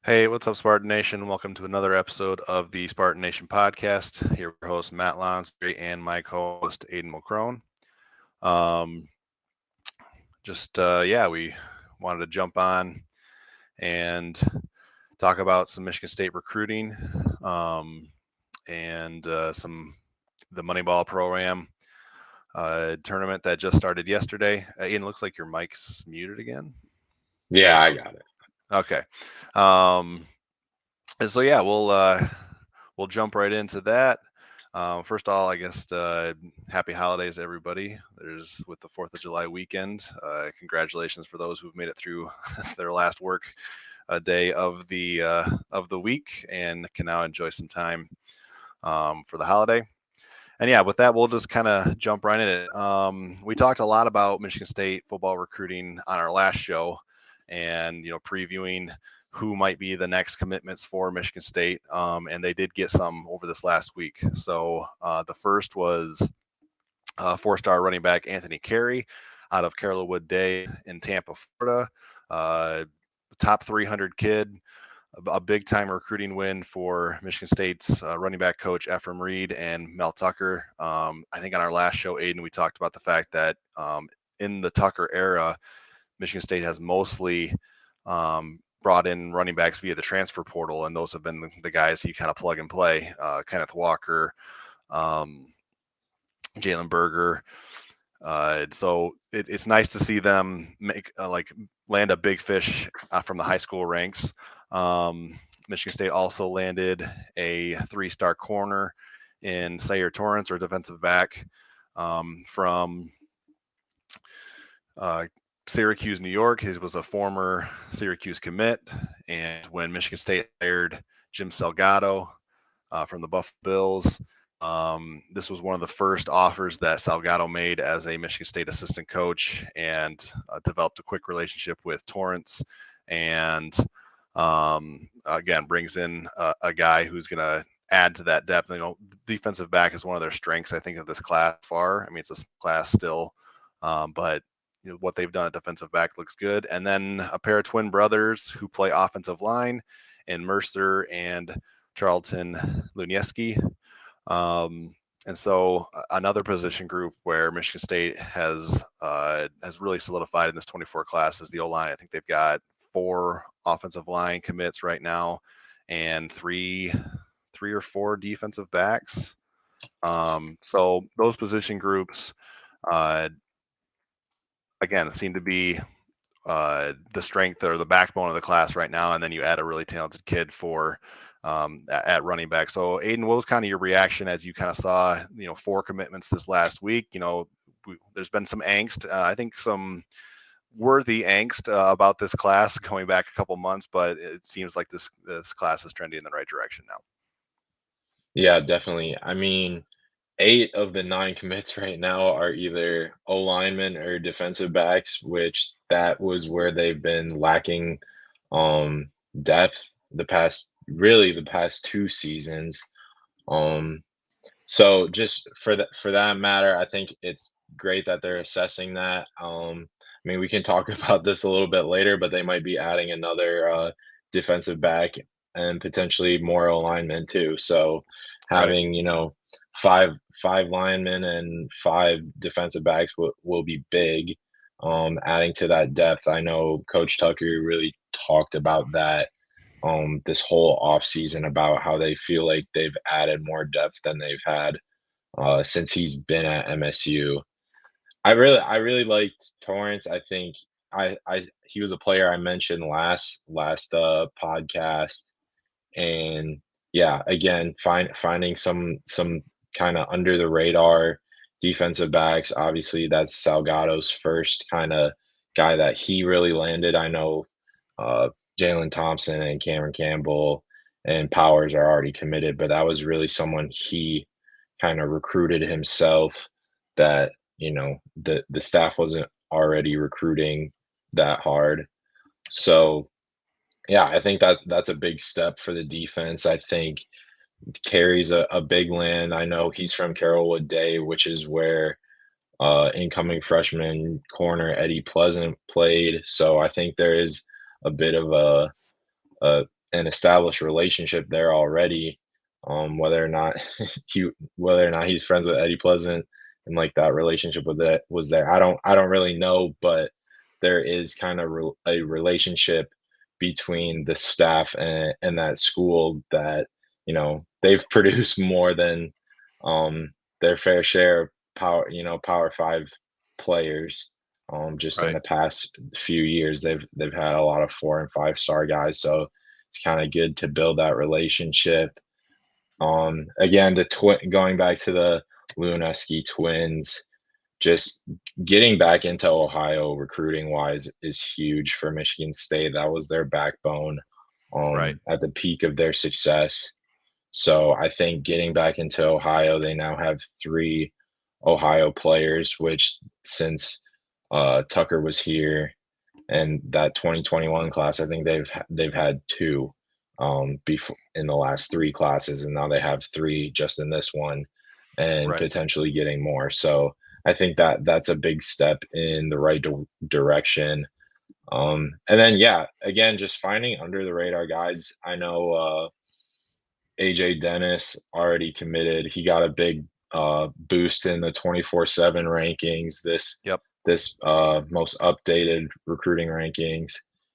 Hey, what's up, Spartan Nation? Welcome to another episode of the Spartan Nation Podcast. Here, your host Matt Lonsbury and my co-host Aiden McCrone. Um, we wanted to jump on and talk about some Michigan State recruiting and some the Moneyball Pro-Am tournament that just started yesterday. Aiden, looks like your mic's muted again. Yeah, I got it. Okay. Um, and so yeah, we'll jump right into that. First of all, I guess happy holidays, everybody. There's with the 4th of July weekend. Congratulations for those who've made it through their last work day of the week and can now enjoy some time for the holiday. And yeah, with that, we'll just kind of jump right in it. We talked a lot about Michigan State football recruiting on our last show, and previewing who might be the next commitments for Michigan State. And they did get some over this last week. So the first was 4-star running back Anthony Carey out of Carolwood Day in Tampa, Florida. Top 300 kid, a big time recruiting win for Michigan State's running back coach Ephraim Reed and Mel Tucker. I think on our last show, Aiden, we talked about the fact that in the Tucker era, Michigan State has mostly brought in running backs via the transfer portal, and those have been the guys you kind of plug and play. Kenneth Walker, Jalen Berger. So it's nice to see them make land a big fish from the high school ranks. Michigan State also landed a 3-star corner in Sayer Torrance, or defensive back from Syracuse, New York. He was a former Syracuse commit, and when Michigan State hired Jim Salgado from the Buffalo Bills, this was one of the first offers that Salgado made as a Michigan State assistant coach, and developed a quick relationship with Torrance, and again brings in a guy who's going to add to that depth. Defensive back is one of their strengths, I think, of this class far. I mean, it's a class still, but what they've done at defensive back looks good. And then a pair of twin brothers who play offensive line in Mercer and Charlton Lunieski. And so another position group where Michigan State has really solidified in this 24 class is the O-line. I think they've got 4 offensive line commits right now, and three or 4 defensive backs. So those position groups, again, seem to be the strength or the backbone of the class right now. And then you add a really talented kid for at running back. So Aiden, what was kind of your reaction as you kind of saw 4 commitments this last week? There's been some angst, I think some worthy angst about this class going back a couple months, but it seems like this class is trending in the right direction now. Yeah, definitely. I mean, 8 of the 9 commits right now are either O linemen or defensive backs, which that was where they've been lacking depth the past 2 seasons. Um, so just for that matter, I think it's great that they're assessing that. I mean, we can talk about this a little bit later, but they might be adding another defensive back and potentially more alignment too. So Right. having, five linemen and 5 defensive backs will be big. Adding to that depth. I know Coach Tucker really talked about that this whole off season about how they feel like they've added more depth than they've had since he's been at MSU. I really liked Torrance. I think I he was a player I mentioned last podcast, and yeah, again, finding some kind of under the radar defensive backs. Obviously, that's Salgado's first kind of guy that he really landed. I know uh, Jalen Thompson and Cameron Campbell and Powers are already committed, but that was really someone he kind of recruited himself that the staff wasn't already recruiting that hard. So yeah, I think that's a big step for the defense. I think carries a big land. I know he's from Carrollwood Day, which is where incoming freshman corner Eddie Pleasant played. So I think there is a bit of a an established relationship there already. Whether or not whether or not he's friends with Eddie Pleasant and like that relationship with it was there, I don't really know, but there is kind of a relationship between the staff and that school that they've produced more than their fair share of Power Five players. Just in Right. the past few years, they've had a lot of 4 and 5 star guys, so it's kind of good to build that relationship. Again, going back to the Luneski twins, just getting back into Ohio recruiting wise is huge for Michigan State. That was their backbone Right. at the peak of their success. So I think getting back into Ohio, they now have 3 Ohio players, which since Tucker was here and that 2021 class, I think they've had 2 before in the last 3 classes, and now they have 3 just in this one, and Right. potentially getting more. So I think that that's a big step in the right direction. And then yeah, again, just finding under the radar guys. I know AJ Dennis already committed. He got a big boost in the 24/7 rankings. Yep. This most updated recruiting rankings.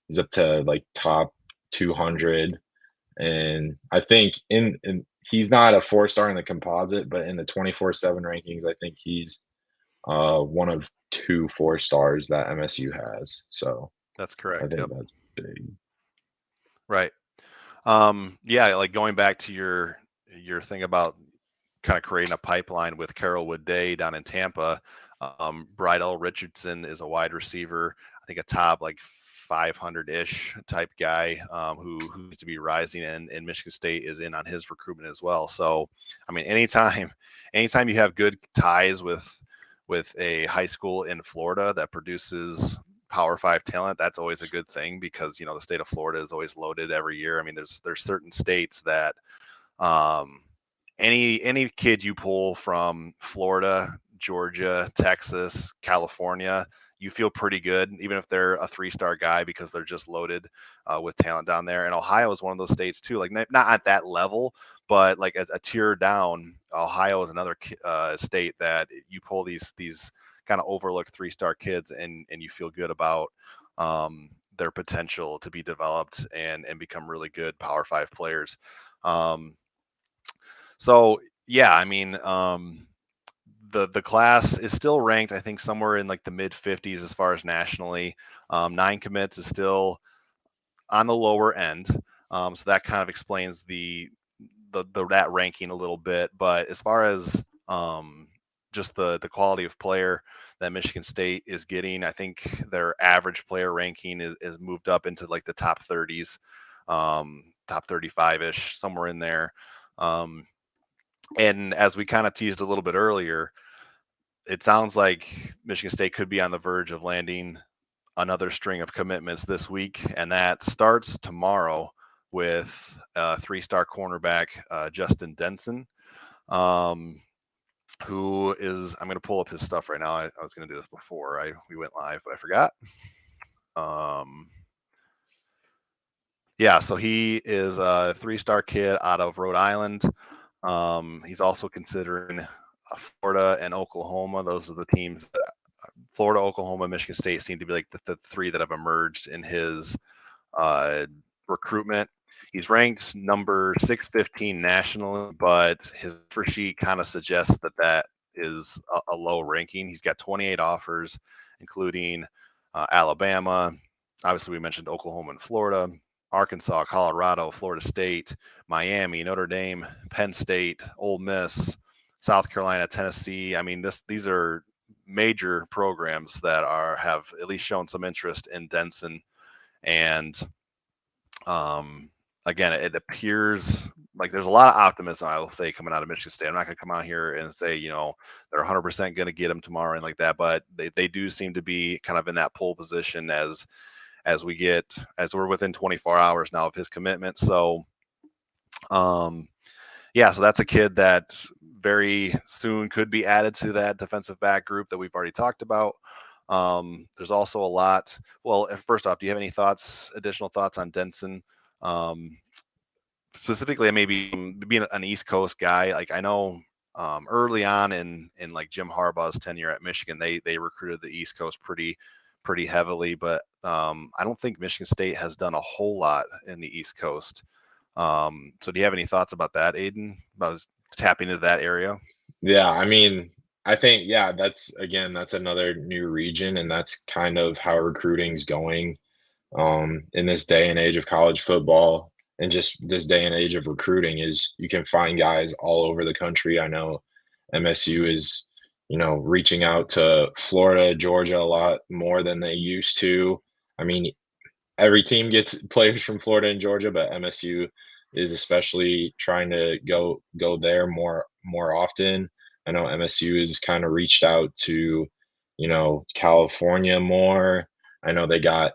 He's up to like top 200, and I think in he's not a 4 star in the composite, but in the 24/7 rankings, I think he's one of 2 4 stars that MSU has. So That's I correct. think Yep. that's big. Right. Yeah, like going back to your thing about kind of creating a pipeline with Carrollwood Day down in Tampa. Bridal Richardson is a wide receiver, I think a top like 500-ish type guy who needs to be rising, and Michigan State is in on his recruitment as well. So, I mean, anytime you have good ties with a high school in Florida that produces Power Five talent, that's always a good thing because the state of Florida is always loaded every year. I mean, there's certain states that um, any kid you pull from Florida, Georgia, Texas, California, you feel pretty good, even if they're a 3 star guy because they're just loaded with talent down there. And Ohio is one of those states too, like not at that level, but like a tier down. Ohio is another state that you pull these kind of overlooked 3 star kids, and you feel good about their potential to be developed and become really good Power Five players. Um, so yeah, I mean, the class is still ranked, I think, somewhere in like the mid 50s as far as nationally. 9 commits is still on the lower end, so that kind of explains the that ranking a little bit. But as far as just the quality of player that Michigan State is getting, I think their average player ranking is moved up into like the top 30s, top 35 ish, somewhere in there. Um, and as we kind of teased a little bit earlier, it sounds like Michigan State could be on the verge of landing another string of commitments this week, and that starts tomorrow with 3 star cornerback Justin Denson, um, who is, I'm going to pull up his stuff right now. I was going to do this before we went live, but I forgot. Um, yeah, so he is a 3 star kid out of Rhode Island. He's also considering Florida and Oklahoma. Those are the teams. Florida, Oklahoma, Michigan State seem to be like the 3 that have emerged in his uh, recruitment. He's ranked number 615 nationally, but his offer sheet kind of suggests that is a low ranking. He's got 28 offers, including Alabama. Obviously, we mentioned Oklahoma and Florida, Arkansas, Colorado, Florida State, Miami, Notre Dame, Penn State, Ole Miss, South Carolina, Tennessee. I mean, these are major programs that have at least shown some interest in Denson. And um, again, it appears like there's a lot of optimism, I will say, coming out of Michigan State. I'm not going to come out here and say, they're 100% going to get him tomorrow and like that, but they do seem to be kind of in that pole position as we're within 24 hours now of his commitment. So, yeah, so that's a kid that very soon could be added to that defensive back group that we've already talked about. There's also a lot. Well, first off, do you have any additional thoughts on Denson? specifically maybe being an East Coast guy. Like I know early on in like Jim Harbaugh's tenure at Michigan, they recruited the East Coast pretty heavily, but I don't think Michigan State has done a whole lot in the East Coast. So do you have any thoughts about that, Aiden? About tapping into that area? Yeah, I mean, I think yeah, that's another new region, and that's kind of how recruiting's going in this day and age of college football, and just this day and age of recruiting is you can find guys all over the country. I know MSU is, reaching out to Florida, Georgia a lot more than they used to. I mean, every team gets players from Florida and Georgia, but MSU is especially trying to go there more often. I know MSU has kind of reached out to, California more. I know they got,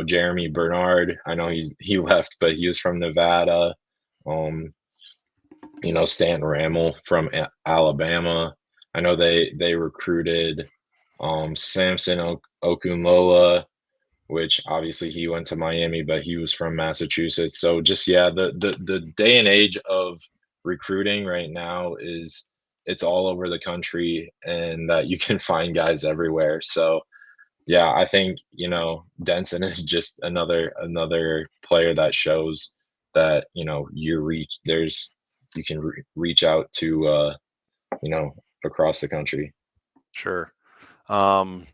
Jeremy Bernard. I know he left, but he was from Nevada. Um, Stan Rammel from Alabama. I know they recruited Samson Okunlola, which obviously he went to Miami, but he was from Massachusetts. So just yeah, the day and age of recruiting right now is it's all over the country and that you can find guys everywhere. So yeah, I think, Denson is just another player that shows that, you can reach out to you know, across the country. Sure. Um,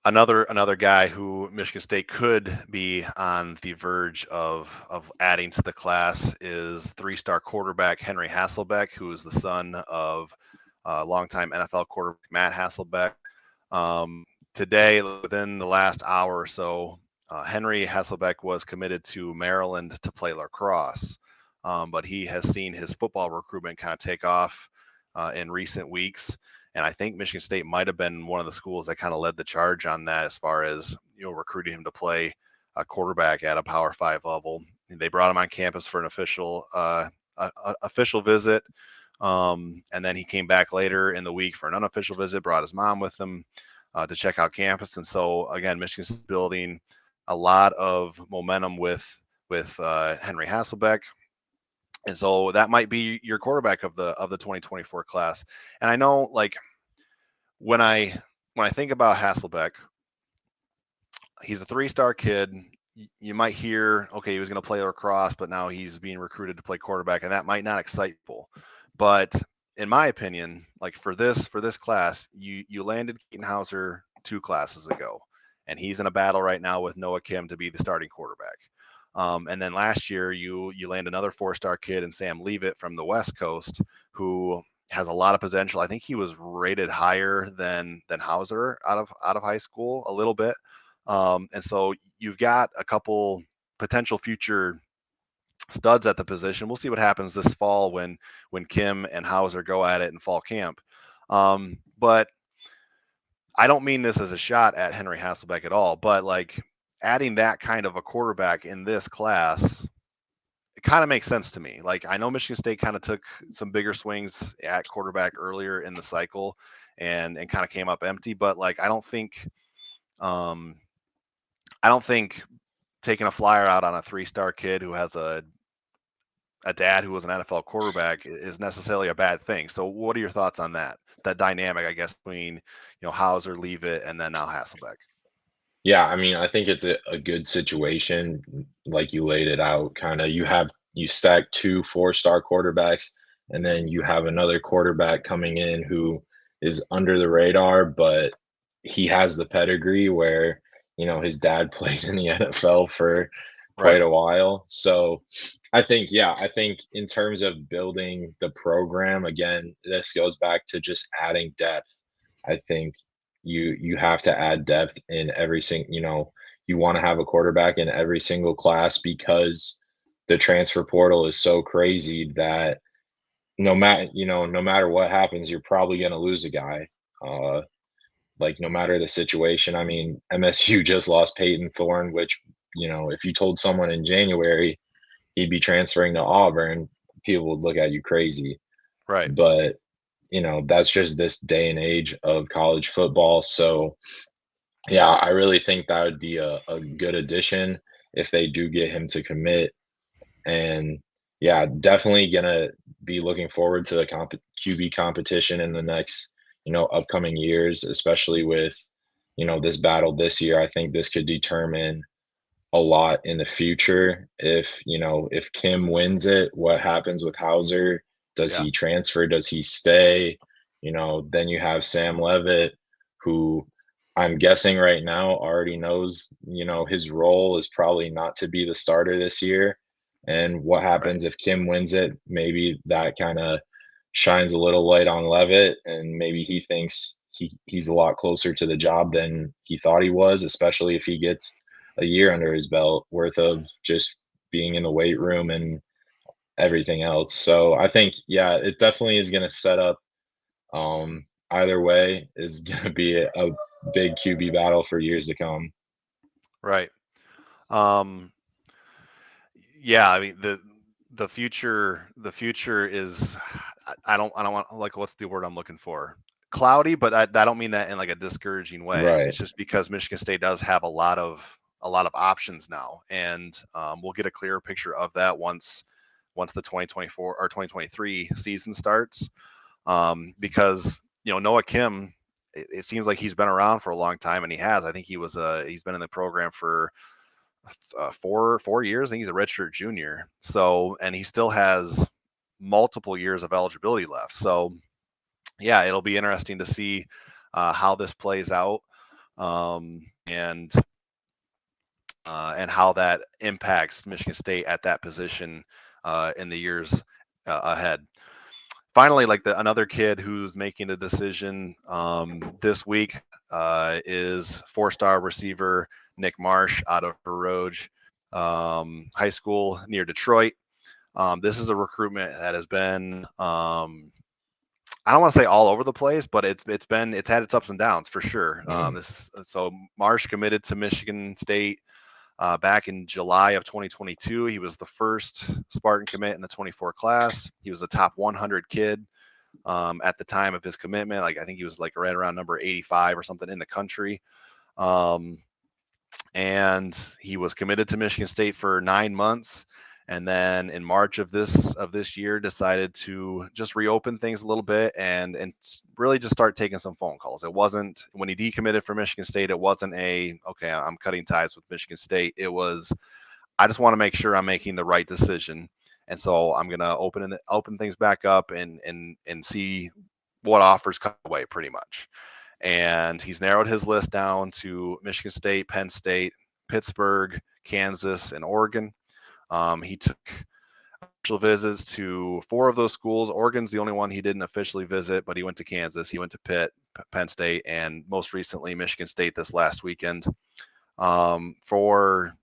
another guy who Michigan State could be on the verge of adding to the class is three-star quarterback Henry Hasselbeck, who is the son of longtime NFL quarterback Matt Hasselbeck. Today, within the last hour or so, Henry Hasselbeck was committed to Maryland to play lacrosse, but he has seen his football recruitment kind of take off in recent weeks. And I think Michigan State might have been one of the schools that kind of led the charge on that as far as recruiting him to play a quarterback at a Power Five level. And they brought him on campus for an official visit, and then he came back later in the week for an unofficial visit. Brought his mom with him to check out campus. And so again, Michigan's building a lot of momentum with Henry Hasselbeck. And so that might be your quarterback of the 2024 class. And I know, like, when I think about Hasselbeck, he's a three-star kid. You might hear, okay, he was going to play lacrosse, but now he's being recruited to play quarterback, and that might not excite people. But in my opinion, like for this class, you landed Keaton Hauser 2 classes ago, and he's in a battle right now with Noah Kim to be the starting quarterback. And then last year, you land another 4-star kid in Sam Leavitt from the West Coast, who has a lot of potential. I think he was rated higher than Hauser out of high school a little bit. And so you've got a couple potential future studs at the position. We'll see what happens this fall when Kim and Hauser go at it in fall camp. But I don't mean this as a shot at Henry Hasselbeck at all, but like adding that kind of a quarterback in this class, it kind of makes sense to me. Like I know Michigan State kind of took some bigger swings at quarterback earlier in the cycle and kind of came up empty, but like um I don't think taking a flyer out on a 3-star kid who has a dad who was an NFL quarterback is necessarily a bad thing. So what are your thoughts on that? That dynamic, I guess, between Hauser, Leavitt, and then now Hasselbeck. Yeah, I mean, I think it's a good situation, like you laid it out. Kind of, you stack two 4-star quarterbacks, and then you have another quarterback coming in who is under the radar, but he has the pedigree where his dad played in the NFL for quite Right. a while. So I think in terms of building the program, again, this goes back to just adding depth. I think you have to add depth in every single, you want to have a quarterback in every single class because the transfer portal is so crazy that no matter what happens, you're probably going to lose a guy. Uh, like no matter the situation. I mean, MSU just lost Peyton Thorne, which, if you told someone in January he'd be transferring to Auburn, people would look at you crazy. Right. But, that's just this day and age of college football. So, yeah, I really think that would be a good addition if they do get him to commit. And yeah, definitely gonna be looking forward to the QB competition in the next, upcoming years, especially with, this battle this year. I think this could determine a lot in the future. If Kim wins it, what happens with Hauser? Does Yeah, he transfer? Does he stay? Then you have Sam Levitt, who I'm guessing right now already knows, his role is probably not to be the starter this year. And what right. happens if Kim wins it? Maybe that kind of shines a little light on Levitt, and maybe he thinks he's a lot closer to the job than he thought he was, especially if he gets a year under his belt worth of just being in the weight room and everything else. So I think, yeah, it definitely is going to set up. Either way is going to be a big QB battle for years to come. Right. Um, yeah, I mean the future is I don't want, like, what's the word I'm looking for? Cloudy, but I don't mean that in like a discouraging way. Right. It's just because Michigan State does have a lot of options now, and we'll get a clearer picture of that once the 2024 or 2023 season starts. Because Noah Kim, it seems like he's been around for a long time, and he has. I think he's been in the program for 4 years. I think he's a redshirt junior. So, and he still has multiple years of eligibility left. So, yeah, it'll be interesting to see how this plays out, and how that impacts Michigan State at that position in the years ahead. Finally, like another kid who's making a decision this week is four-star receiver Nick Marsh out of Baroge High School near Detroit. This is a recruitment that has been I don't want to say all over the place, but it's had its ups and downs for sure. Mhm. This is, so Marsh committed to Michigan State back in July of 2022. He was the first Spartan commit in the 24 class. He was a top 100 kid at the time of his commitment. Like, I think he was like right around number 85 or something in the country. Um, and he was committed to Michigan State for 9 months. And then in March of this year, decided to just reopen things a little bit and really just start taking some phone calls. It wasn't, when he decommitted for Michigan State, it wasn't a, okay, I'm cutting ties with Michigan State. It was, I just want to make sure I'm making the right decision, and so I'm gonna open things back up and see what offers come away, pretty much. And he's narrowed his list down to Michigan State, Penn State, Pittsburgh, Kansas, and Oregon. He took official visits to four of those schools. Oregon's the only one he didn't officially visit, but he went to Kansas, he went to Pitt, Penn State, and most recently Michigan State this last weekend. For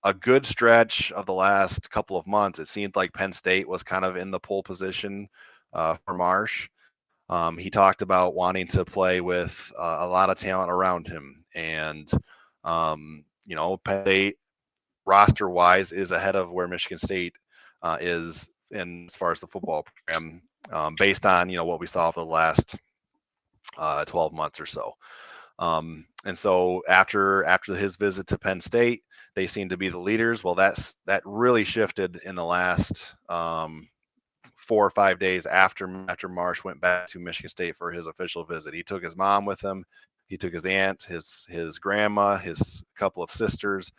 a good stretch of the last couple of months, it seemed like Penn State was kind of in the pole position for Marsh. He talked about wanting to play with a lot of talent around him, and Penn State roster wise is ahead of where Michigan State is in as far as the football program, based on what we saw for the last 12 months or so. And so after his visit to Penn State, they seem to be the leaders. Well, that really shifted in the last 4 or 5 days after Marsh went back to Michigan State for his official visit. He took his mom with him. He took his aunt, his grandma, his couple of sisters,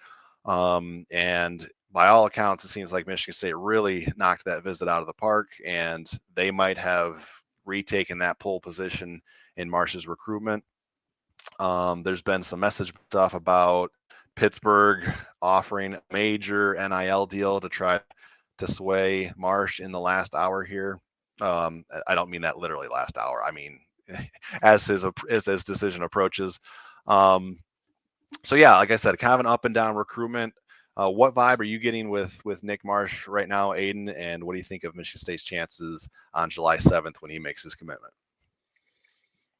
and by all accounts, it seems like Michigan State really knocked that visit out of the park, and they might have retaken that pole position in Marsh's recruitment. There's been some message stuff about Pittsburgh offering a major NIL deal to try to sway Marsh in the last hour here. I don't mean that literally last hour. I mean, as his decision approaches. Um, so yeah, like I said, kind of an up and down recruitment. What vibe are you getting with Nick Marsh right now, Aiden? And what do you think of Michigan State's chances on July 7th when he makes his commitment?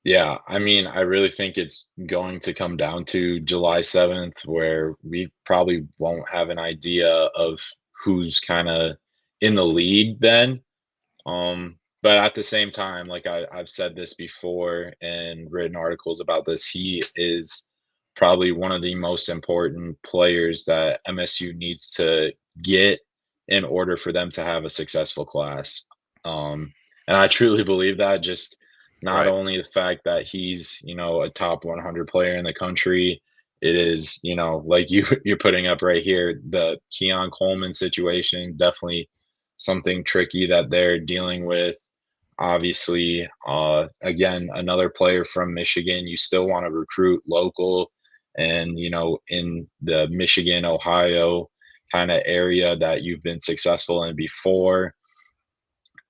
Yeah, I mean, I really think it's going to come down to July 7th, where we probably won't have an idea of who's kind of in the lead then. But at the same time, like I've said this before and written articles about this, he is probably one of the most important players that MSU needs to get in order for them to have a successful class. And I truly believe that, just not Right. only the fact that he's, a top 100 player in the country, it is, like you're putting up right here, the Keon Coleman situation, definitely something tricky that they're dealing with. Obviously, again, another player from Michigan, you still want to recruit local and, in the Michigan, Ohio kind of area that you've been successful in before.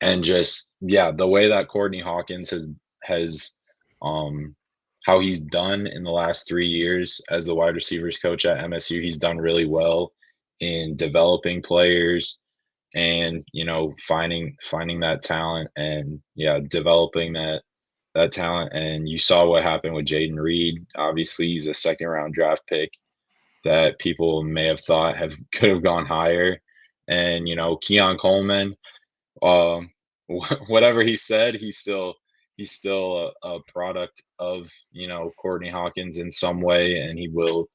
And just, yeah, the way that Courtney Hawkins has, um, how he's done in the last 3 years as the wide receivers coach at MSU, he's done really well in developing players and finding that talent and yeah developing that talent. And you saw what happened with Jaden Reed. Obviously he's a second round draft pick that people may have thought have could have gone higher. And Keon Coleman, um whatever he said, he's still a product of Courtney Hawkins in some way, and he will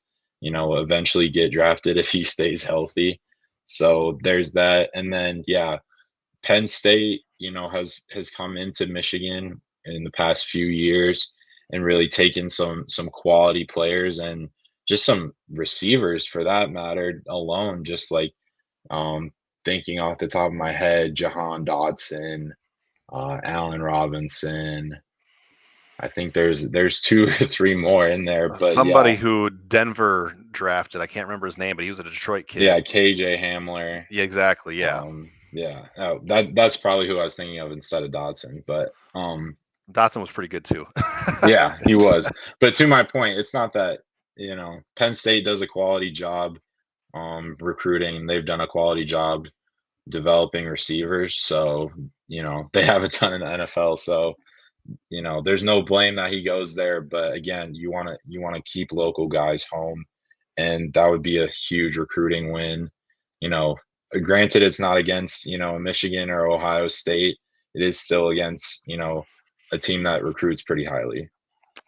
eventually get drafted if he stays healthy. So there's that. And then yeah, Penn State, has come into Michigan in the past few years and really taken some quality players and just some receivers for that matter alone. Just like um, thinking off the top of my head, Jahan Dotson, Allen Robinson. I think there's two or three more in there, but Somebody yeah, who Denver drafted, I can't remember his name, but he was a Detroit kid. yeah, KJ Hamler. Yeah, exactly. Yeah. Yeah, that's probably who I was thinking of instead of Dodson. But Dotson was pretty good too. yeah, he was. But to my point, it's not that Penn State does a quality job recruiting. They've done a quality job developing receivers. So they have a ton in the NFL. So there's no blame that he goes there. But again, you want to keep local guys home, and that would be a huge recruiting win. You know, Granted, it's not against Michigan or Ohio State. It is still against a team that recruits pretty highly.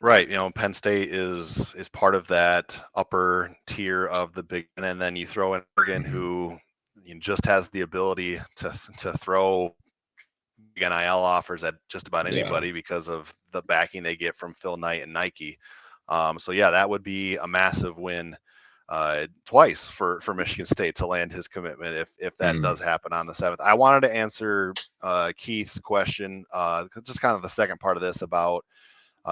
Right. Penn State is part of that upper tier of the Big Ten, and then you throw in Oregon, Mhm. who just has the ability to throw NIL offers at just about Yeah. anybody because of the backing they get from Phil Knight and Nike. So yeah, that would be a massive win twice for Michigan State to land his commitment if that Mm. does happen on the 7th. I wanted to answer Keith's question, just kind of the second part of this about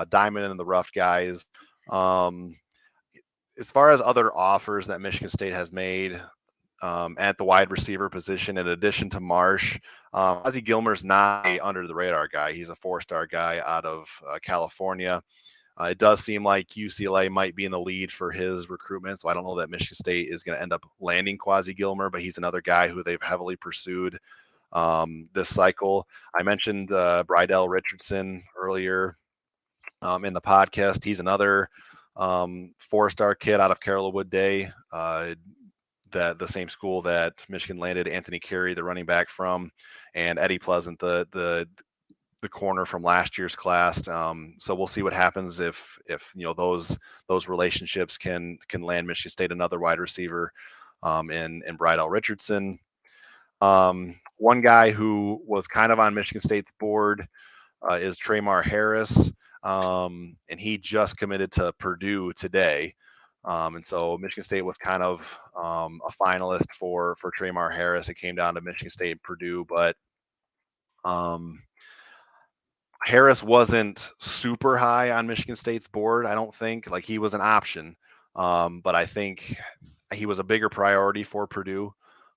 Diamond and the rough guys. Um, as far as other offers that Michigan State has made at the wide receiver position, in addition to Marsh, Ozzie Gilmer's not a under the radar guy. He's a 4-star guy out of California. It does seem like UCLA might be in the lead for his recruitment, so I don't know that Michigan State is going to end up landing Quasi Gilmer, but he's another guy who they've heavily pursued this cycle. I mentioned Brydell Richardson earlier in the podcast. He's another 4-star kid out of Carrollwood Day, that the same school that Michigan landed Anthony Carey, the running back from, and Eddie Pleasant, the corner from last year's class. So we'll see what happens if those relationships can land Michigan State another wide receiver in Brydell Richardson. One guy who was kind of on Michigan State's board is Tramar Harris, and he just committed to Purdue today. And so Michigan State was kind of a finalist for Tramar Harris. It came down to Michigan State and Purdue, but um, Harris wasn't super high on Michigan State's board. I don't think like he was an option, but I think he was a bigger priority for Purdue,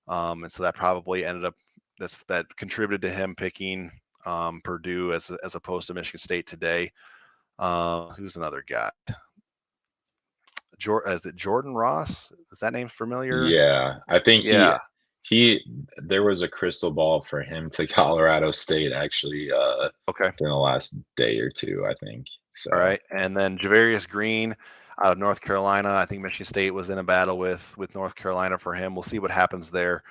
and so that probably ended up that contributed to him picking Purdue as opposed to Michigan State today. Who's another guy? Is it Jordan Ross? Is that name familiar? Yeah, I think he Yeah. he there was a crystal ball for him to Colorado State actually Okay. in the last day or two, I think. All So, right. And then Javarius Green out of North Carolina. I think Michigan State was in a battle with North Carolina for him. We'll see what happens there.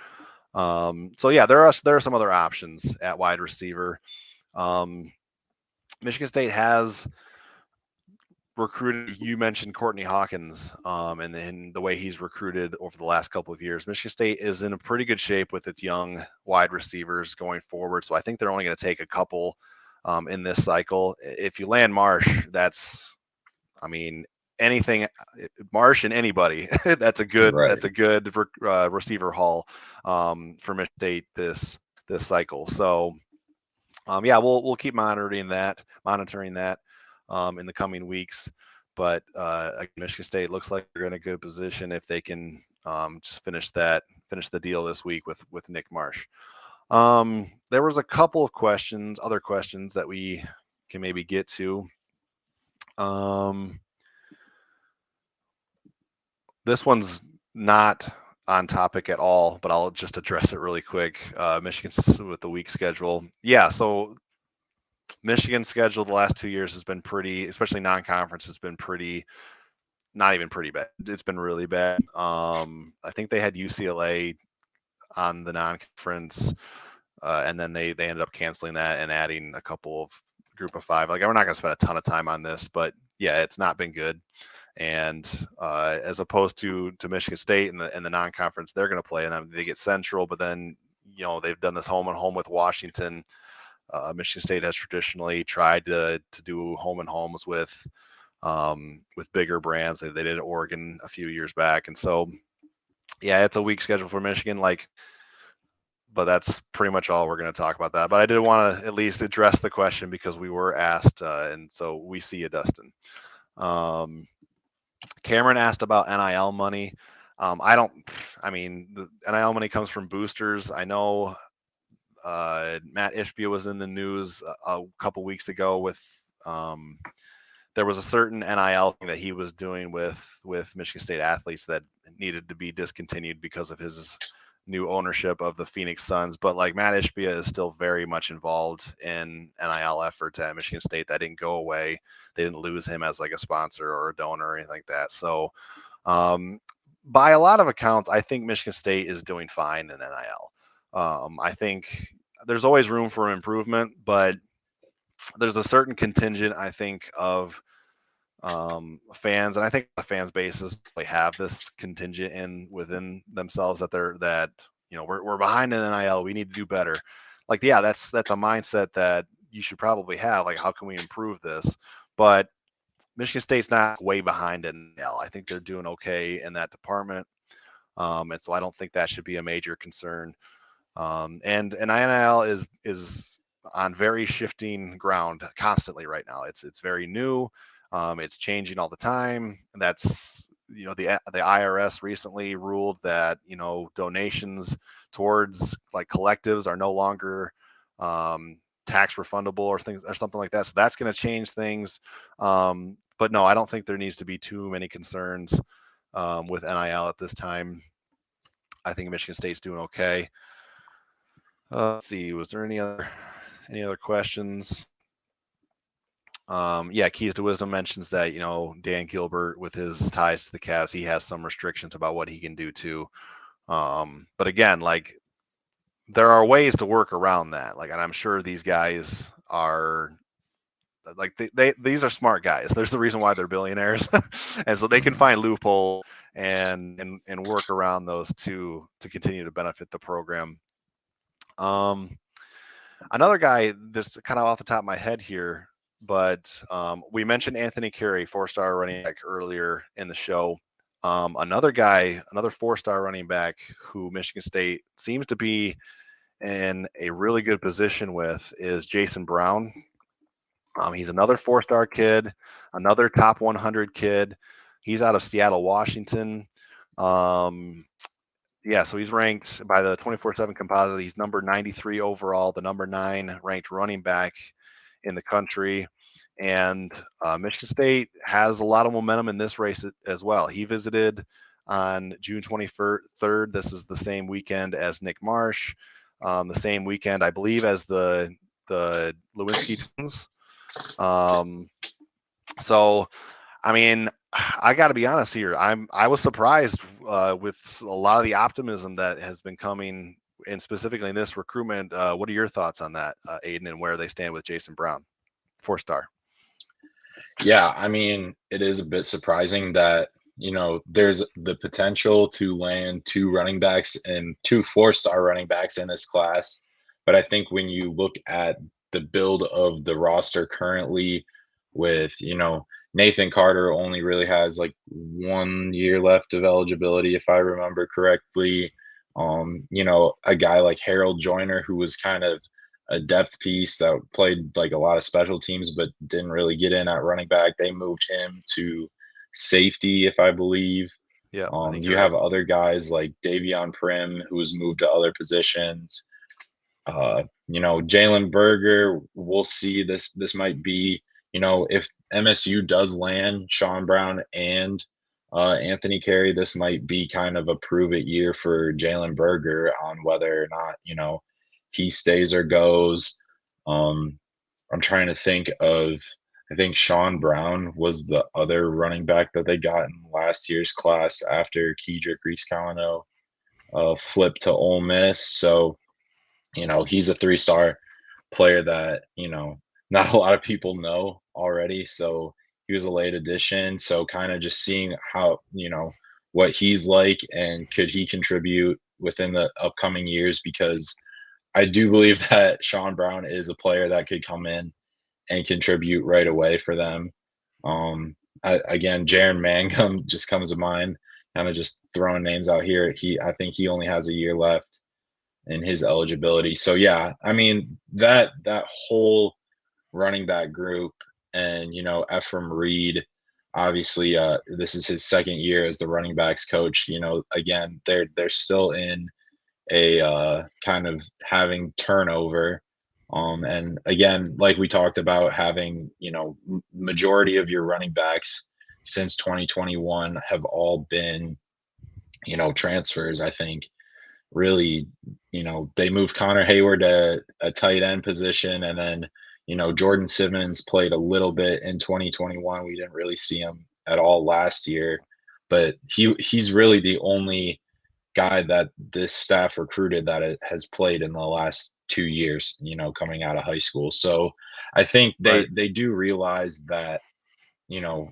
So yeah, there are some other options at wide receiver. Um, Michigan State has recruited, you mentioned Courtney Hawkins, and then the way he's recruited over the last couple of years. Michigan State is in a pretty good shape with its young wide receivers going forward. So I think they're only going to take a couple in this cycle. If you land Marsh, that's, I mean, anything Marsh and anybody, Right. that's a good receiver haul for Michigan State this cycle. So yeah, we'll keep monitoring that in the coming weeks. But Michigan State looks like they're in a good position if they can just finish the deal this week with Nick Marsh. There was a couple of other questions that we can maybe get to. Um, this one's not on topic at all, but I'll just address it really quick. Michigan with the week schedule. Yeah, so Michigan's schedule the last 2 years has been pretty, especially non-conference, has been pretty, not even pretty bad. It's been really bad. I think they had UCLA on the non-conference, and then they ended up canceling that and adding a couple of group of five. Like, we're not going to spend a ton of time on this, but yeah, it's not been good. And as opposed to Michigan State and the non-conference, they're going to play, and they get Central, but then they've done this home and home with Washington. Michigan State has traditionally tried to do home and homes with bigger brands. They did Oregon a few years back, and so yeah, it's a weak schedule for Michigan. But that's pretty much all we're going to talk about that. But I did want to at least address the question because we were asked, and so we see you, Dustin. Cameron asked about NIL money. I mean, the NIL money comes from boosters. I know Matt Ishbia was in the news a couple weeks ago with there was a certain NIL thing that he was doing with Michigan State athletes that needed to be discontinued because of his new ownership of the Phoenix Suns. But like, Matt Ishbia is still very much involved in NIL efforts at Michigan State. That didn't go away. They didn't lose him as like a sponsor or a donor or anything like that. So by a lot of accounts, I think Michigan State is doing fine in NIL. I think there's always room for improvement, but there's a certain contingent, I think, of fans, and I think the fans bases have this contingent within themselves that we're behind in NIL. We need to do better. Like, yeah, that's a mindset that you should probably have. Like, how can we improve this? But Michigan State's not way behind in NIL. I think they're doing okay in that department, and so I don't think that should be a major concern. And NIL is on very shifting ground constantly right now. It's very new. It's changing all the time. And that's the IRS recently ruled that donations towards like collectives are no longer tax refundable or things or something like that. So that's going to change things. But no, I don't think there needs to be too many concerns with NIL at this time. I think Michigan State's doing okay. Let's see, was there any other questions? Yeah, Keys to Wisdom mentions that Dan Gilbert, with his ties to the Cavs, he has some restrictions about what he can do too. But again, like, there are ways to work around that. Like, and I'm sure these guys are like these are smart guys. There's the reason why they're billionaires, and so they can find loopholes and work around those to continue to benefit the program. Another guy, this kind of off the top of my head here, but we mentioned Anthony Carey, 4-star running back, earlier in the show. Another guy, another 4-star running back who Michigan State seems to be in a really good position with is Jason Brown. He's another 4-star kid, another top 100 kid. He's out of Seattle, Washington. Yeah, so he's ranked by the 24/7 composite. He's number 93 overall, the number 9 ranked running back in the country. And Michigan State has a lot of momentum in this race as well. He visited on June 23rd. This is the same weekend as Nick Marsh, the same weekend, I believe, as the Lewinsky twins. So, I mean, I got to be honest here. I was surprised with a lot of the optimism that has been coming, and specifically in this recruitment. What are your thoughts on that, Aiden, and where they stand with Jason Brown, 4-star? Yeah, I mean, it is a bit surprising that, there's the potential to land two running backs and two four-star running backs in this class. But I think when you look at the build of the roster currently with, Nathan Carter only really has like 1 year left of eligibility, if I remember correctly. A guy like Harold Joyner, who was kind of a depth piece that played like a lot of special teams, but didn't really get in at running back. They moved him to safety, if I believe. Yeah, I think You you're right. have other guys like Davion Prim, who's moved to other positions. Jalen Berger, we'll see. This might be, if MSU does land Sean Brown and Anthony Carey, this might be kind of a prove it year for Jalen Berger on whether or not, he stays or goes. Um, I'm trying to think of, I think Sean Brown was the other running back that they got in last year's class after Kedrick Reese-Callino flipped to Ole Miss. So, he's a three-star player that, not a lot of people know already. So he was a late addition. So kind of just seeing how, what he's like and could he contribute within the upcoming years, because I do believe that Sean Brown is a player that could come in and contribute right away for them. Again, Jaron Mangum just comes to mind, kind of just throwing names out here. I think he only has a year left in his eligibility. So yeah, I mean that whole running back group, and Ephraim Reed, obviously this is his second year as the running backs coach. Again, they're still in a kind of having turnover. And again, like we talked about, having majority of your running backs since 2021 have all been transfers. I think really, they moved Connor Hayward to a tight end position, and then, Jordan Simmons played a little bit in 2021. We didn't really see him at all last year, but he's really the only guy that this staff recruited that has played in the last 2 years, coming out of high school. So I think Right. they do realize that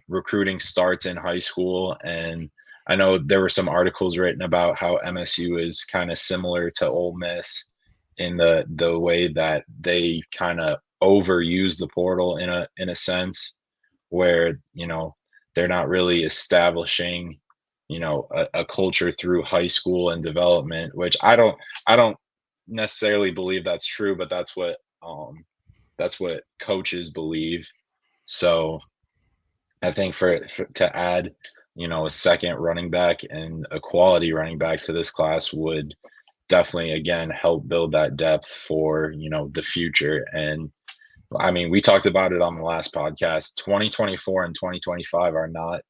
recruiting starts in high school. And I know there were some articles written about how MSU is kind of similar to Ole Miss in the way that they kind of overuse the portal in a sense, where they're not really establishing a culture through high school and development, which I don't necessarily believe that's true, but that's what coaches believe. So I think for to add, a second running back and a quality running back to this class would definitely again help build that depth for, the future. And I mean, we talked about it on the last podcast. 2024 and 2025 are not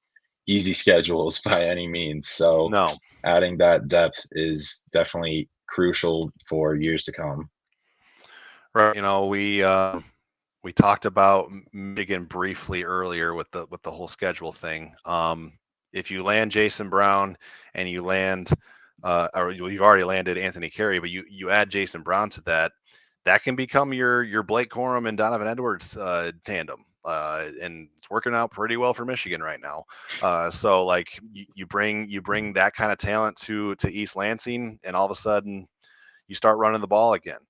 easy schedules by any means. So No. adding that depth is definitely crucial for years to come. Right. We talked about Michigan briefly earlier with the whole schedule thing. If you land Jason Brown and you land, or you've already landed Anthony Carey, but you add Jason Brown to that, that can become your Blake Corum and Donovan Edwards tandem. And it's working out pretty well for Michigan right now. So like you bring that kind of talent to East Lansing, and all of a sudden you start running the ball again.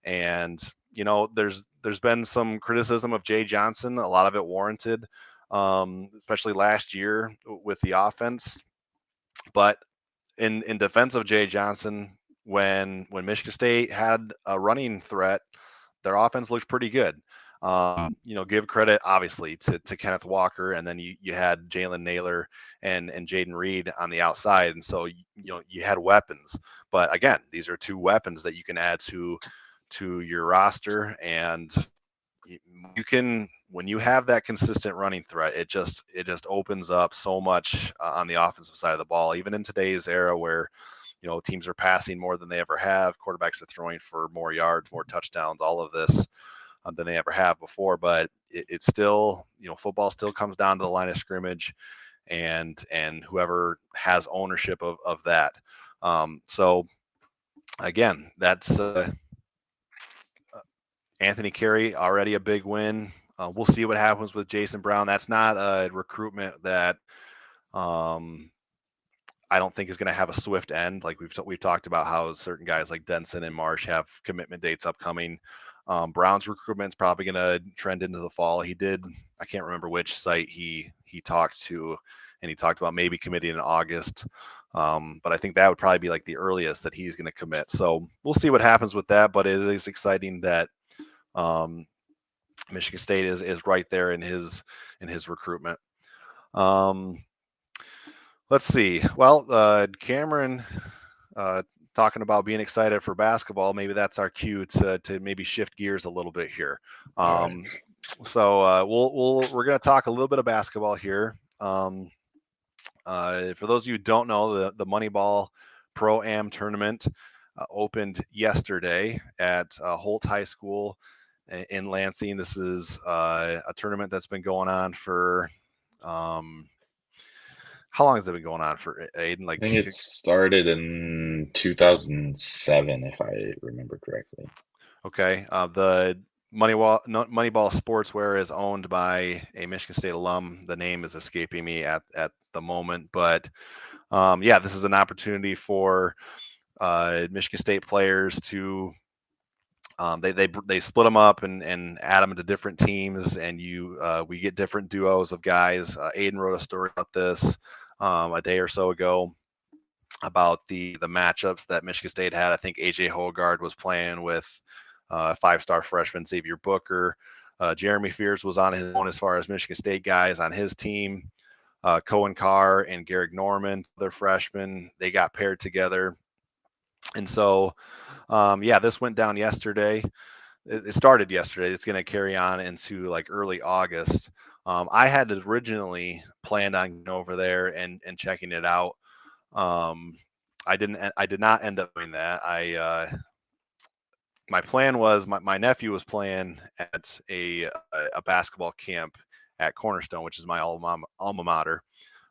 And there's been some criticism of Jay Johnson, a lot of it warranted, especially last year with the offense. But in defense of Jay Johnson, when Michigan State had a running threat, their offense looked pretty good. Give credit obviously to Kenneth Walker, and then you had Jalen Naylor and Jaden Reed on the outside, and so you had weapons. But again, these are two weapons that you can add to your roster, and you can, when you have that consistent running threat, it just opens up so much on the offensive side of the ball, even in today's era where teams are passing more than they ever have, quarterbacks are throwing for more yards, more touchdowns, all of this than they ever have before. But it's still, football still comes down to the line of scrimmage, and whoever has ownership of that. So again, that's Anthony Carey, already a big win. We'll see what happens with Jason Brown. That's not a recruitment that um, I don't think is going to have a swift end. Like we've talked about how certain guys like Denson and Marsh have commitment dates upcoming. Brown's recruitment is probably going to trend into the fall. He did, I can't remember which site he talked to, and he talked about maybe committing in August. But I think that would probably be like the earliest that he's going to commit. So we'll see what happens with that. But it is exciting that um, Michigan State is right there in his recruitment. Um, let's see. Well, Cameron talking about being excited for basketball. Maybe that's our cue to maybe shift gears a little bit here. All right. So we're going to talk a little bit of basketball here. For those of you who don't know, the Moneyball Pro-Am Tournament opened yesterday at Holt High School in Lansing. This is a tournament that's been going on for how long has it been going on for, Aiden? I Like, think it started in 2007, if I remember correctly. okay, the Moneyball Sportswear is owned by a Michigan State alum. The name is escaping me at the moment, but yeah, this is an opportunity for Michigan State players to they split them up and add them into different teams, and we get different duos of guys. Aiden wrote a story about this a day or so ago about the matchups that Michigan State had. I think AJ Hogard was playing with 5-star freshman Xavier Booker. Jeremy Fears was on his own as far as Michigan State guys on his team. Cohen Carr and Garrick Norman, their freshmen, they got paired together. And so, yeah, this went down yesterday. It started yesterday. It's going to carry on into like early August. I had originally planned on going over there and checking it out. I didn't. I did not end up doing that. My plan was my nephew was playing at a basketball camp at Cornerstone, which is my alma mater.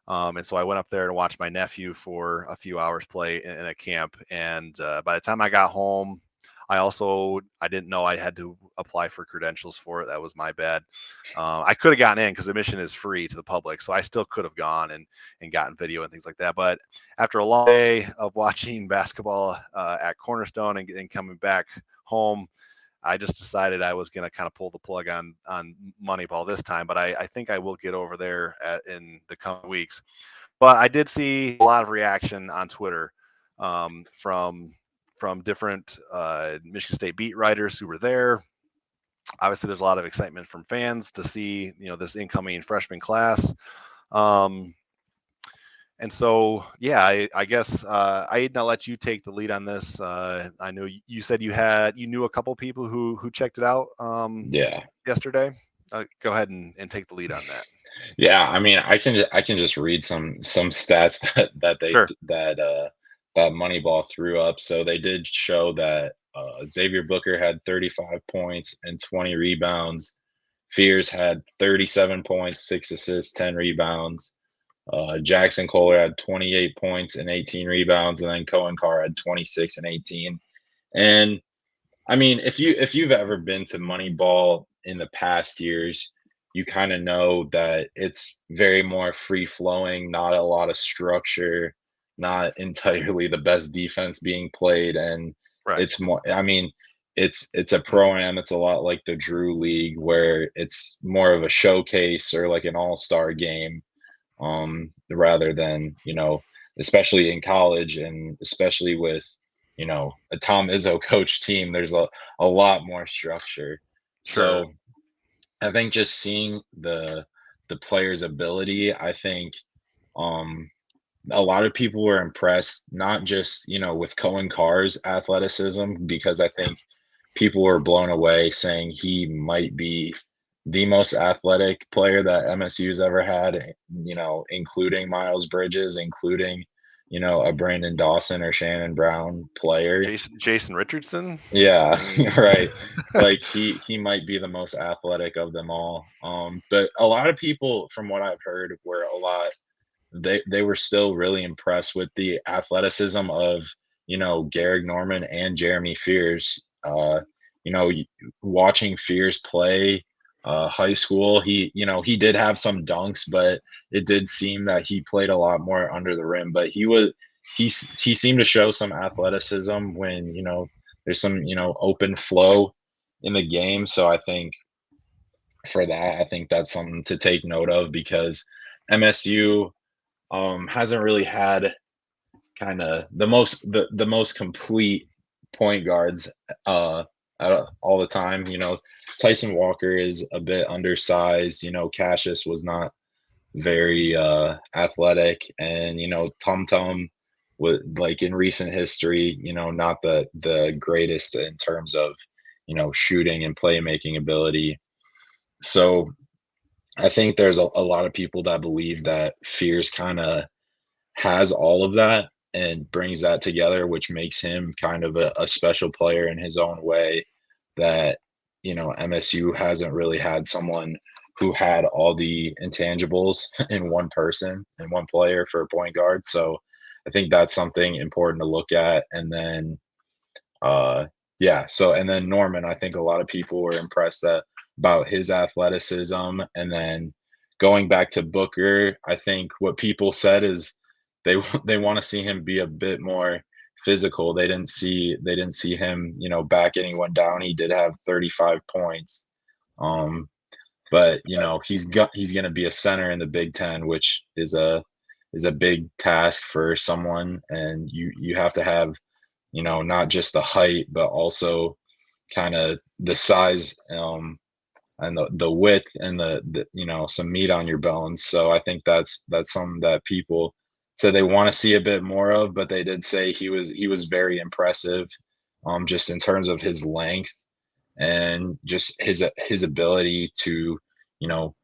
And so I went up there to watch my nephew for a few hours play in a camp. And by the time I got home, I didn't know I had to apply for credentials for it. That was my bad. I could have gotten in because admission is free to the public, so I still could have gone and gotten video and things like that. But after a long day of watching basketball at Cornerstone and coming back home, I just decided I was going to kind of pull the plug on Moneyball this time. But I think I will get over there in the coming weeks. But I did see a lot of reaction on Twitter from different Michigan State beat writers who were there. Obviously, there's a lot of excitement from fans to see this incoming freshman class. And so, yeah, I guess I'll let you take the lead on this. I know you said you knew a couple people who checked it out Yeah. yesterday. Go ahead and take the lead on that. Yeah, I mean, I can just read some stats Sure. that Moneyball threw up. So they did show that Xavier Booker had 35 points and 20 rebounds. Fears had 37 points, 6 assists, 10 rebounds. Jackson Kohler had 28 points and 18 rebounds, and then Cohen Carr had 26 and 18. And I mean, if you've ever been to Moneyball in the past years, you kind of know that it's very more free flowing, not a lot of structure, not entirely the best defense being played, and Right. it's more. I mean, it's a pro-am. It's a lot like the Drew League, where it's more of a showcase or like an all-star game, rather than especially in college and especially with a Tom Izzo coach team. There's a lot more structure. Sure. So I think just seeing the player's ability, I think um a lot of people were impressed, not just, with Cohen Carr's athleticism, because I think people were blown away saying he might be the most athletic player that MSU's ever had, including Miles Bridges, including, a Brandon Dawson or Shannon Brown player. Jason Richardson. Yeah, right. Like he might be the most athletic of them all. But a lot of people, from what I've heard, were a lot they were still really impressed with the athleticism of Garrick Norman and Jeremy Fears. Watching Fears play, high school. He did have some dunks, but it did seem that he played a lot more under the rim. But he seemed to show some athleticism when there's some open flow in the game. So I think for that, I think that's something to take note of because MSU hasn't really had kind of the most complete point guards all the time. Tyson Walker is a bit undersized. Cassius was not very athletic, and Tum Tum was like in recent history, not the greatest in terms of shooting and playmaking ability. So I think there's a lot of people that believe that Fears kind of has all of that and brings that together, which makes him kind of a special player in his own way that, MSU hasn't really had someone who had all the intangibles in one person and one player for a point guard. So I think that's something important to look at. And then, and then Norman, I think a lot of people were impressed about his athleticism. And then going back to Booker, I think what people said is they want to see him be a bit more physical. They didn't see him, back anyone down. He did have 35 points. But he's going to be a center in the Big Ten, which is a big task for someone. And you have to have, not just the height, but also kind of the size, and the width and the some meat on your bones. So I think that's something that people said they want to see a bit more of, but they did say he was very impressive, just in terms of his length and just his ability to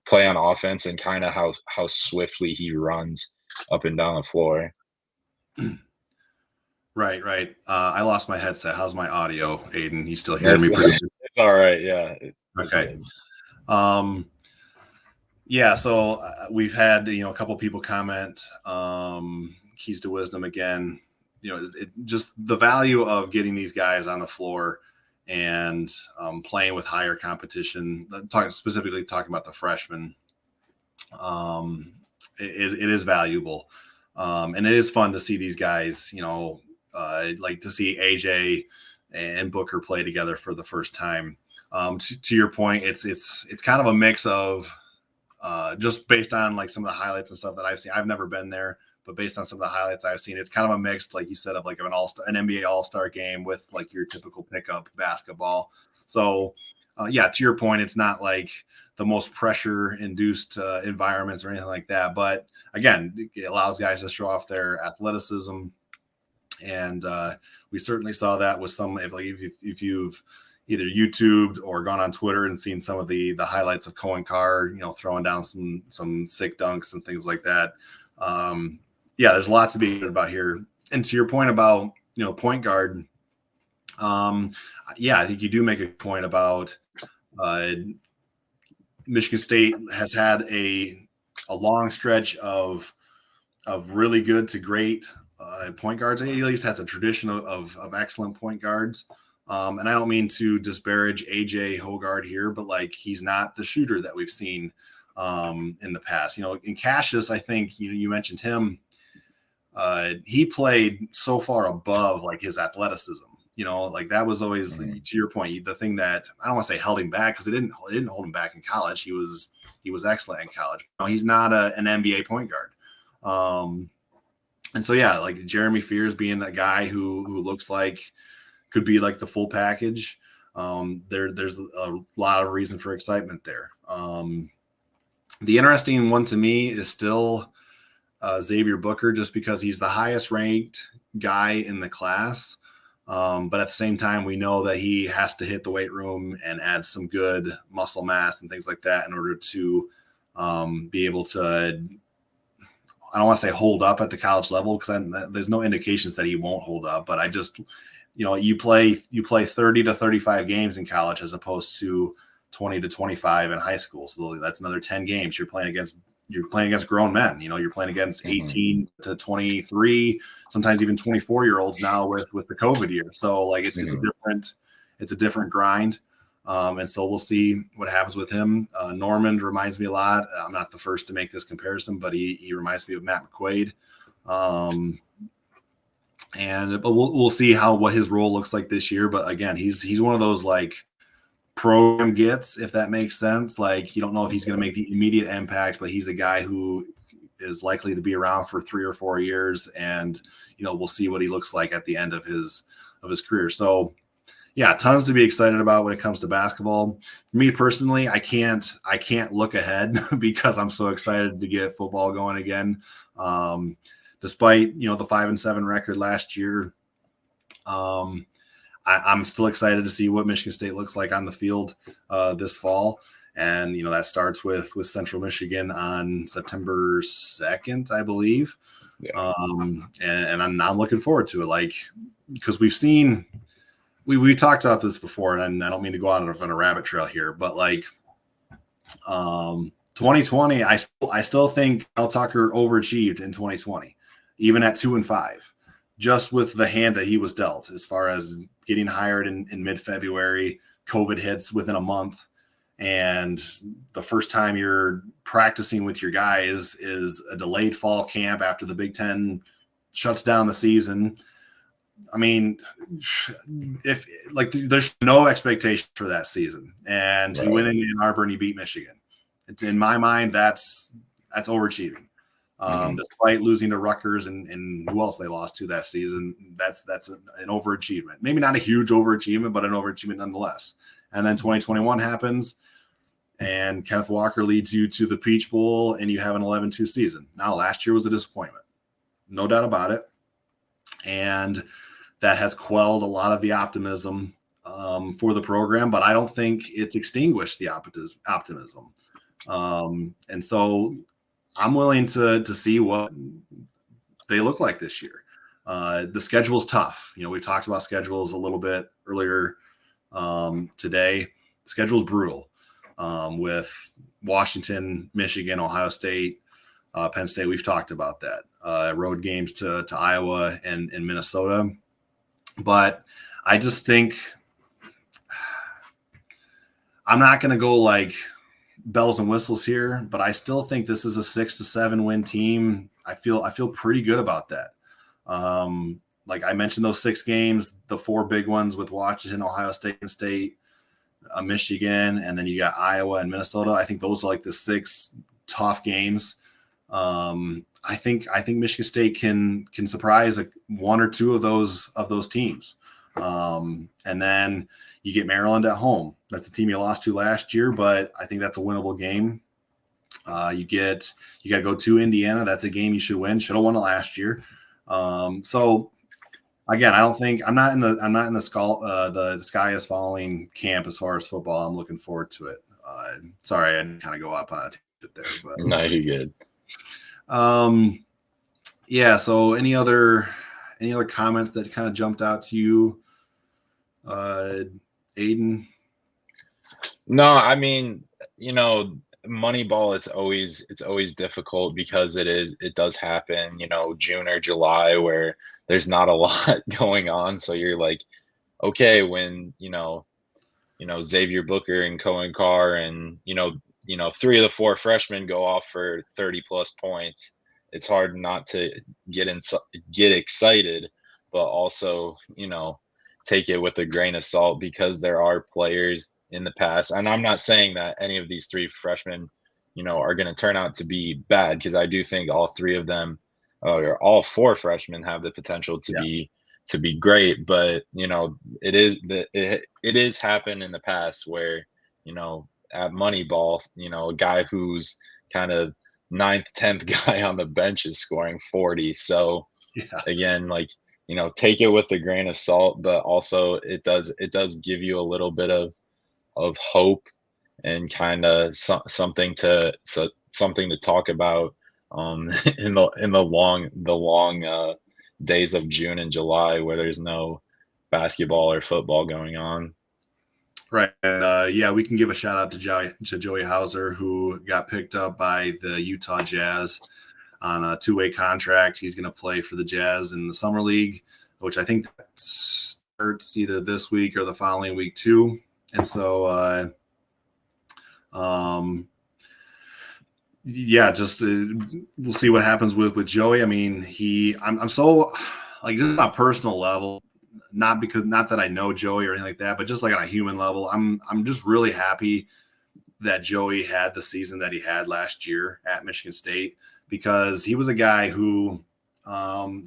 play on offense and kind of how swiftly he runs up and down the floor. Right. I lost my headset. How's my audio, Aiden? You still hearing me pretty good? It's all right. Yeah. Okay. So we've had, a couple people comment, keys to wisdom again, just the value of getting these guys on the floor and playing with higher competition, specifically talking about the freshmen. It is valuable. And it is fun to see these guys, like to see AJ and Booker play together for the first time. To your point, it's kind of a mix of just based on like some of the highlights and stuff that I've seen. I've never been there, but based on some of the highlights I've seen, it's kind of a mix, like you said, of like an NBA All-Star game with like your typical pickup basketball. So to your point, it's not like the most pressure-induced environments or anything like that. But again, it allows guys to show off their athleticism, and we certainly saw that with some. If you've either YouTubed or gone on Twitter and seen some of the highlights of Cohen Carr, throwing down some sick dunks and things like that. There's lots to be good about here. And to your point about point guard, I think you do make a point about Michigan State has had a long stretch of really good to great point guards. At least has a tradition of excellent point guards. And I don't mean to disparage AJ Hoggard here, but like he's not the shooter that we've seen in the past. In Cassius, I think you mentioned him. He played so far above like his athleticism. Like that was always to your point, the thing that I don't want to say held him back, because it didn't hold him back in college. He was excellent in college. He's not an NBA point guard. And so like Jeremy Fears being that guy who looks like could be like the full package. There's a lot of reason for excitement there. The interesting one to me is still Xavier Booker, just because he's the highest ranked guy in the class. But at the same time, we know that he has to hit the weight room and add some good muscle mass and things like that in order to be able to, I don't want to say hold up at the college level, because there's no indications that he won't hold up. But I just, you play 30 to 35 games in college as opposed to 20 to 25 in high school. So that's another 10 games you're playing against grown men. You're playing against 18 to 23, sometimes even 24-year-olds now with the COVID year. So like it's a different grind. And so we'll see what happens with him. Norman reminds me a lot. I'm not the first to make this comparison, but he reminds me of Matt McQuaid. But we'll see what his role looks like this year. But again, he's one of those like program gets, if that makes sense. Like, you don't know if he's going to make the immediate impact, but he's a guy who is likely to be around for 3 or 4 years, and we'll see what he looks like at the end of his career. So yeah, tons to be excited about when it comes to basketball. For me personally, I can't look ahead because I'm so excited to get football going again. Despite the 5-7 record last year, I'm still excited to see what Michigan State looks like on the field this fall. And, that starts with Central Michigan on September 2nd, I believe. Yeah. And I'm looking forward to it, like, because we've seen we talked about this before, and I don't mean to go on a rabbit trail here, but like 2020, I still think Mel Tucker overachieved in 2020, even at 2-5, just with the hand that he was dealt as far as getting hired in mid-February. COVID hits within a month, and the first time you're practicing with your guys is a delayed fall camp after the Big Ten shuts down the season. I mean, there's no expectation for that season, and right. He went into Ann Arbor and he beat Michigan. It's, in my mind, that's overachieving. Despite losing to Rutgers and who else they lost to that season, that's an overachievement. Maybe not a huge overachievement, but an overachievement nonetheless. And then 2021 happens, and Kenneth Walker leads you to the Peach Bowl, and you have an 11-2 season. Now, last year was a disappointment, no doubt about it, and that has quelled a lot of the optimism for the program, but I don't think it's extinguished the optimism. And so I'm willing to see what they look like this year. The schedule's tough. We talked about schedules a little bit earlier today. The schedule's brutal with Washington, Michigan, Ohio State, Penn State. We've talked about that. Road games to Iowa and Minnesota. But I just think I'm not going to go like bells and whistles here, but I still think this is a 6-7 win team. I feel pretty good about that. Like I mentioned, those 6 games, the 4 big ones with Washington, Ohio State, Michigan, and then you got Iowa and Minnesota. I think those are like the 6 tough games. I think Michigan State can surprise one or two of those teams. And then you get Maryland at home. That's a team you lost to last year, but I think that's a winnable game. You got to go to Indiana. That's a game you should win. Should have won it last year. So again, I'm not in the sky is falling camp as far as football. I'm looking forward to it. Sorry, I kind of go up on a tangent there, but no, you're good. Yeah. So any other comments that kind of jumped out to you, Aiden? No, I mean, Moneyball, it's always difficult because it does happen, June or July where there's not a lot going on. So you're like, okay, when, Xavier Booker and Cohen Carr and, 3 of the 4 freshmen go off for 30 plus points, it's hard not to get excited, but also, take it with a grain of salt because there are players in the past. And I'm not saying that any of these 3 freshmen, are going to turn out to be bad, because I do think all 3 of them, or all 4 freshmen, have the potential to be great. But, it is happened in the past where, at Moneyball, a guy who's kind of 9th, 10th guy on the bench is scoring 40. So again, like, take it with a grain of salt, but also it does give you a little bit of hope and kind of something to talk about in the long days of June and July where there's no basketball or football going on. Right. And we can give a shout out to Joey Hauser, who got picked up by the Utah Jazz on a 2-way contract. He's going to play for the Jazz in the Summer League, which I think starts either this week or the following week too. And so, yeah, just we'll see what happens with Joey. I mean, I'm so like just on a personal level, not that I know Joey or anything like that, but just like on a human level, I'm just really happy that Joey had the season that he had last year at Michigan State, because he was a guy who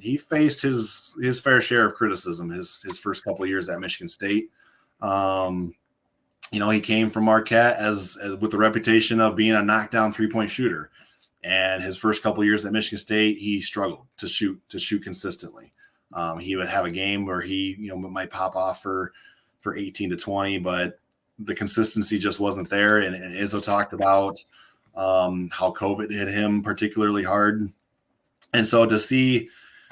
he faced his fair share of criticism his first couple of years at Michigan State. He came from Marquette as with the reputation of being a knockdown 3-point shooter. And his first couple of years at Michigan State, he struggled to shoot consistently. He would have a game where he, might pop off for 18 to 20, but the consistency just wasn't there. And Izzo talked about how COVID hit him particularly hard. And so to see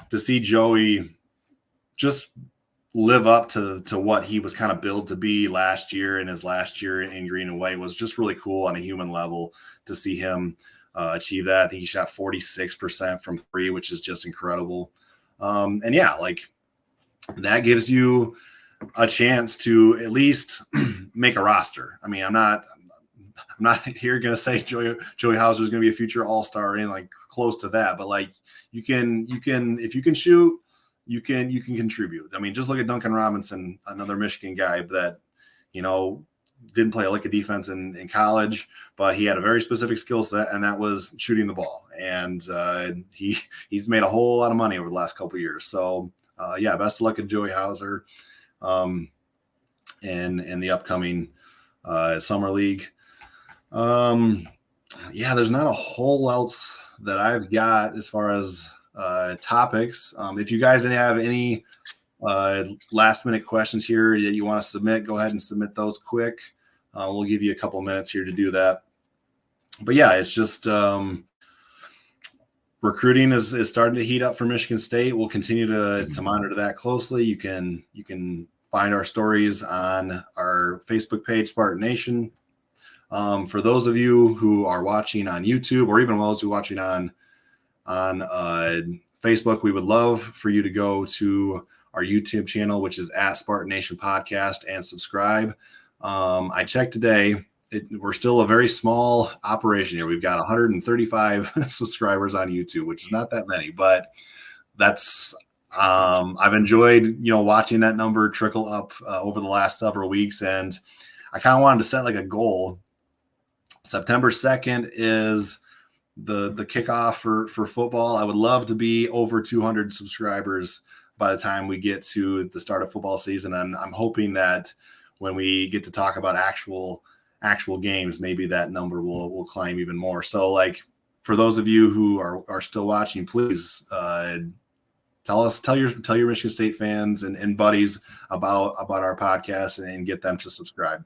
Joey just live up to what he was kind of billed to be last year, and his last year in green and white was just really cool on a human level to see him achieve that. I think he shot 46% from 3, which is just incredible. And yeah, like that gives you a chance to at least make a roster. I mean, I'm not here going to say Joey Hauser is going to be a future all-star or anything like close to that, but like you can, if you can shoot, you can contribute. I mean, just look at Duncan Robinson, another Michigan guy that, didn't play a lick of defense in college, but he had a very specific skill set, and that was shooting the ball. And he's made a whole lot of money over the last couple of years. So yeah, best of luck at Joey Hauser in the upcoming summer league. Yeah, there's not a whole else that I've got as far as topics. If you guys have any last minute questions here that you want to submit, go ahead and submit those quick. We'll give you a couple minutes here to do that. But yeah, it's just recruiting is starting to heat up for Michigan State. We'll continue to monitor that closely. You can find our stories on our Facebook page, Spartan Nation. For those of you who are watching on YouTube, or even those who are watching on Facebook, we would love for you to go to our YouTube channel, which is at Spartan Nation Podcast, and subscribe. I checked today. We're still a very small operation here. We've got 135 subscribers on YouTube, which is not that many, but that's I've enjoyed watching that number trickle up over the last several weeks, and I kind of wanted to set like a goal. September 2nd is the kickoff for football. I would love to be over 200 subscribers by the time we get to the start of football season. And I'm hoping that when we get to talk about actual games, maybe that number will climb even more. So like for those of you who are still watching, please tell your Michigan State fans and buddies about our podcast and get them to subscribe.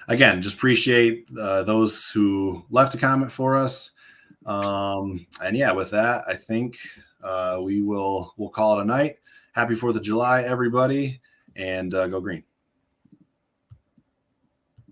Again, just appreciate those who left a comment for us. And yeah, with that, I think we'll call it a night. Happy 4th of July, everybody, and go green.